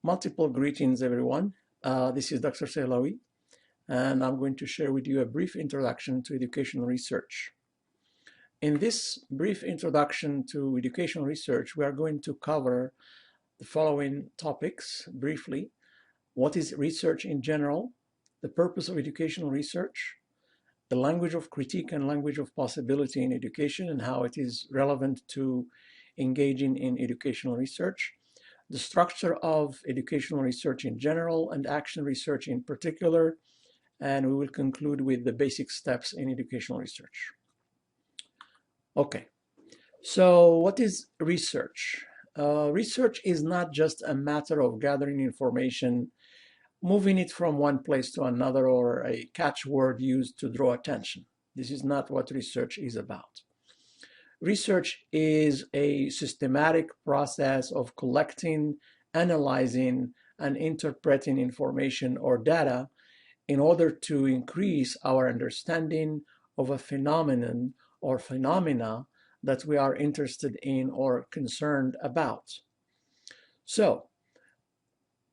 Multiple greetings, everyone. This is Dr. Sehlawi, and I'm going to share with you a brief introduction to educational research. In this brief introduction to educational research, we are going to cover the following topics briefly. What is research in general? The purpose of educational research? The language of critique and language of possibility in education and how it is relevant to engaging in educational research. The structure of educational research in general and action research in particular, and we will conclude with the basic steps in educational research. Okay, so what is research? Research is not just a matter of gathering information, moving it from one place to another, or a catchword used to draw attention. This is not what research is about. Research is a systematic process of collecting, analyzing, and interpreting information or data in order to increase our understanding of a phenomenon or phenomena that we are interested in or concerned about. So,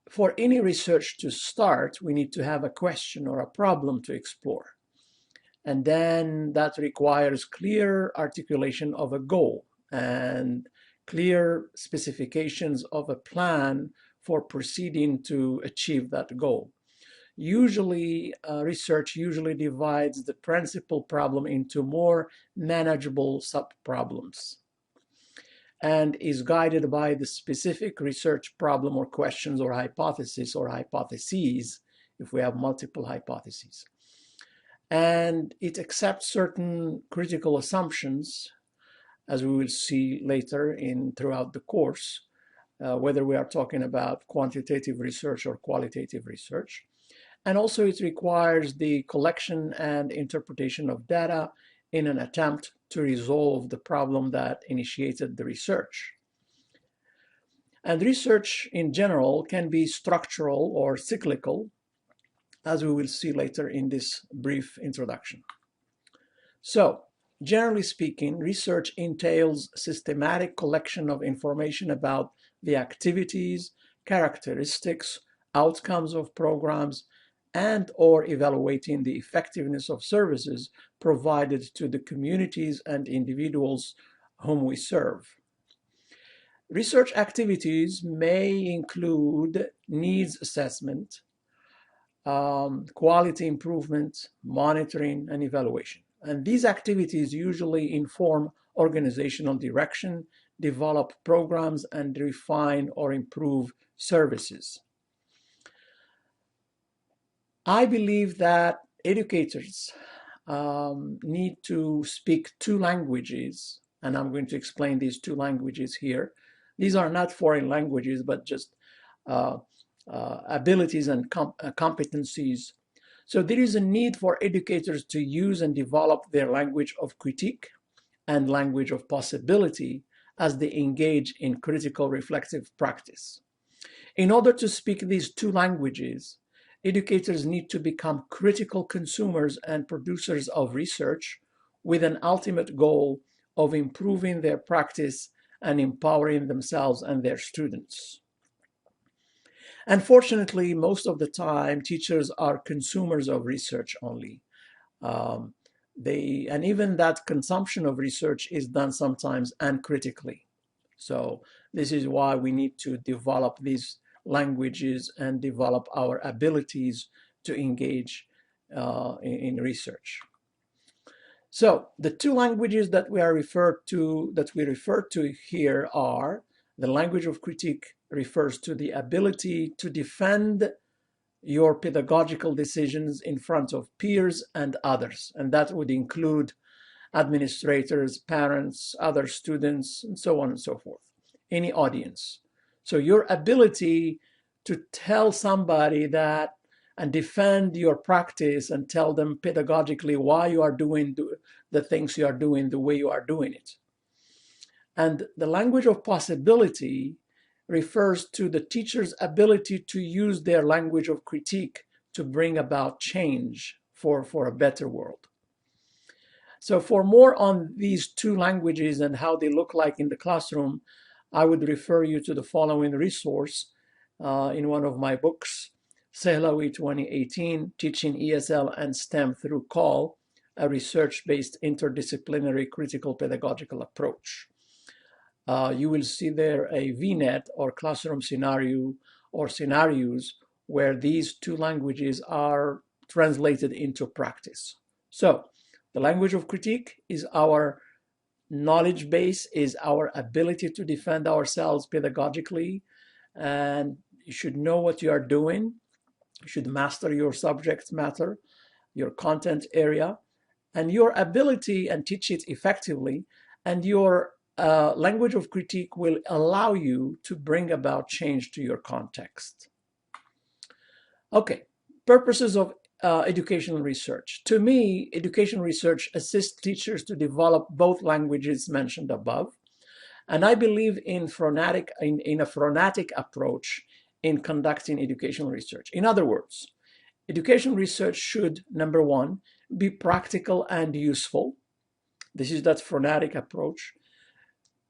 for any research to start, we need to have a question or a problem to explore. And then that requires clear articulation of a goal and clear specifications of a plan for proceeding to achieve that goal. Usually, research usually divides the principal problem into more manageable sub-problems and is guided by the specific research problem or questions or hypothesis or hypotheses if we have multiple hypotheses. And it accepts certain critical assumptions, as we will see later throughout the course, whether we are talking about quantitative research or qualitative research. And also it requires the collection and interpretation of data in an attempt to resolve the problem that initiated the research. And research in general can be structural or cyclical, as we will see later in this brief introduction. So, generally speaking, research entails systematic collection of information about the activities, characteristics, outcomes of programs, and or evaluating the effectiveness of services provided to the communities and individuals whom we serve. Research activities may include needs assessment, quality improvement, monitoring, and evaluation. And these activities usually inform organizational direction, develop programs, and refine or improve services. I believe that educators need to speak two languages, and I'm going to explain these two languages here. These are not foreign languages, but just abilities and competencies. So there is a need for educators to use and develop their language of critique and language of possibility as they engage in critical reflective practice. In order to speak these two languages, educators need to become critical consumers and producers of research with an ultimate goal of improving their practice and empowering themselves and their students. Unfortunately, most of the time, teachers are consumers of research only. And even that consumption of research is done sometimes uncritically. So this is why we need to develop these languages and develop our abilities to engage in research. So the two languages that we refer to here are the language of critique refers to the ability to defend your pedagogical decisions in front of peers and others. And that would include administrators, parents, other students, and so on and so forth, any audience. So your ability to tell somebody that and defend your practice and tell them pedagogically why you are doing the things you are doing the way you are doing it. And the language of possibility refers to the teacher's ability to use their language of critique to bring about change for a better world. So for more on these two languages and how they look like in the classroom, I would refer you to the following resource. in one of my books, Sehlawi 2018, Teaching ESL and STEM Through CALL, a research-based interdisciplinary critical pedagogical approach. You will see there a VNet or classroom scenario or scenarios where these two languages are translated into practice. So the language of critique is our knowledge base, is our ability to defend ourselves pedagogically, and you should know what you are doing. You should master your subject matter, your content area, and your ability, and teach it effectively. And your language of critique will allow you to bring about change to your context. Okay, purposes of educational research. To me, educational research assists teachers to develop both languages mentioned above. And I believe in a phronetic approach in conducting educational research. In other words, educational research should, number one, be practical and useful. This is that phronetic approach.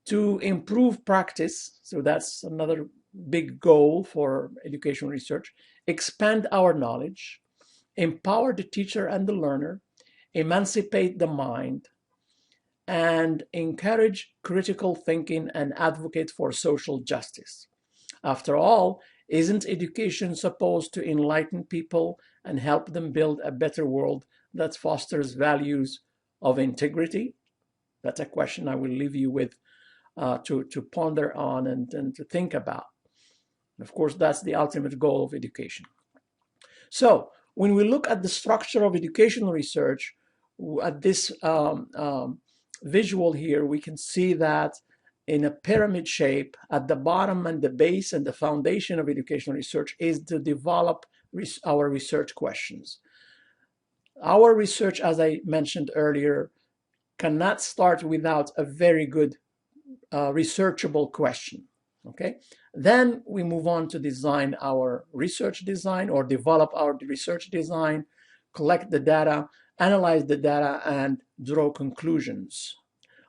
To improve practice, so that's another big goal for educational research, expand our knowledge, empower the teacher and the learner, emancipate the mind, and encourage critical thinking and advocate for social justice. After all, isn't education supposed to enlighten people and help them build a better world that fosters values of integrity? That's a question I will leave you with to ponder on and to think about. And of course, that's the ultimate goal of education. So when we look at the structure of educational research, at this visual here, we can see that in a pyramid shape, at the bottom and the base and the foundation of educational research is to develop our research questions. Our research, as I mentioned earlier, cannot start without a very good researchable question. Okay, then we move on to design our research design or develop our research design, collect the data, analyze the data, and draw conclusions.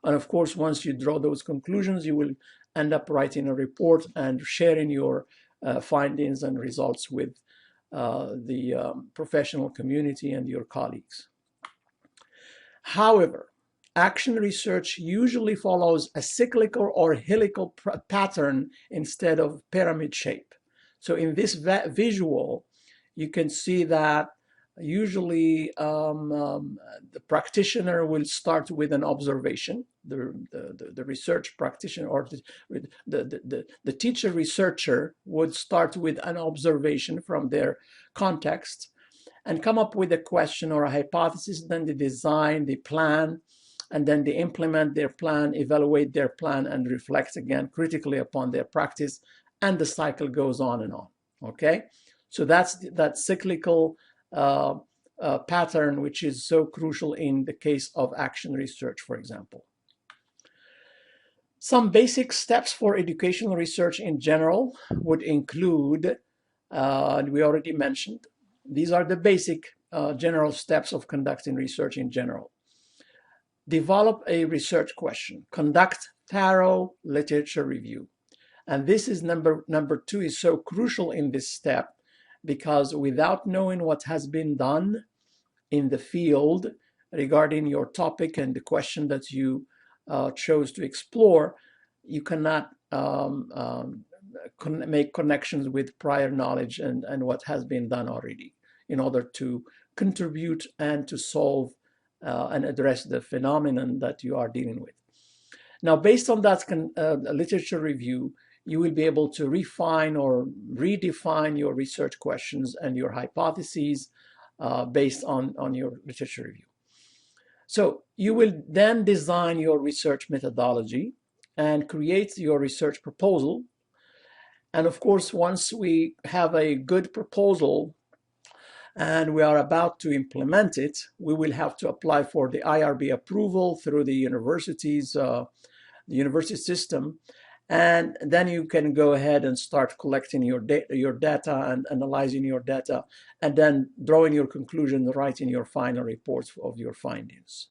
And of course, once you draw those conclusions, you will end up writing a report and sharing your findings and results with the professional community and your colleagues. However, action research usually follows a cyclical or helical pattern instead of pyramid shape. So in this visual, you can see that usually the practitioner will start with an observation. The research practitioner or the teacher researcher would start with an observation from their context and come up with a question or a hypothesis. Then they design, they plan, and then they implement their plan, evaluate their plan, and reflect again critically upon their practice, and the cycle goes on and on. Okay, so that's that cyclical pattern, which is so crucial in the case of action research, for example. Some basic steps for educational research in general would include, and we already mentioned, these are the basic general steps of conducting research in general. Develop a research question, conduct thorough literature review. And this is number two is so crucial in this step, because without knowing what has been done in the field regarding your topic and the question that you chose to explore, you cannot make connections with prior knowledge and what has been done already in order to contribute and to solve and address the phenomenon that you are dealing with. Now, based on that literature review, you will be able to refine or redefine your research questions and your hypotheses based on your literature review. So you will then design your research methodology and create your research proposal. And of course, once we have a good proposal and we are about to implement it, we will have to apply for the IRB approval through the university's the university system. And then you can go ahead and start collecting your data and analyzing your data, and then drawing your conclusion, writing your final reports of your findings.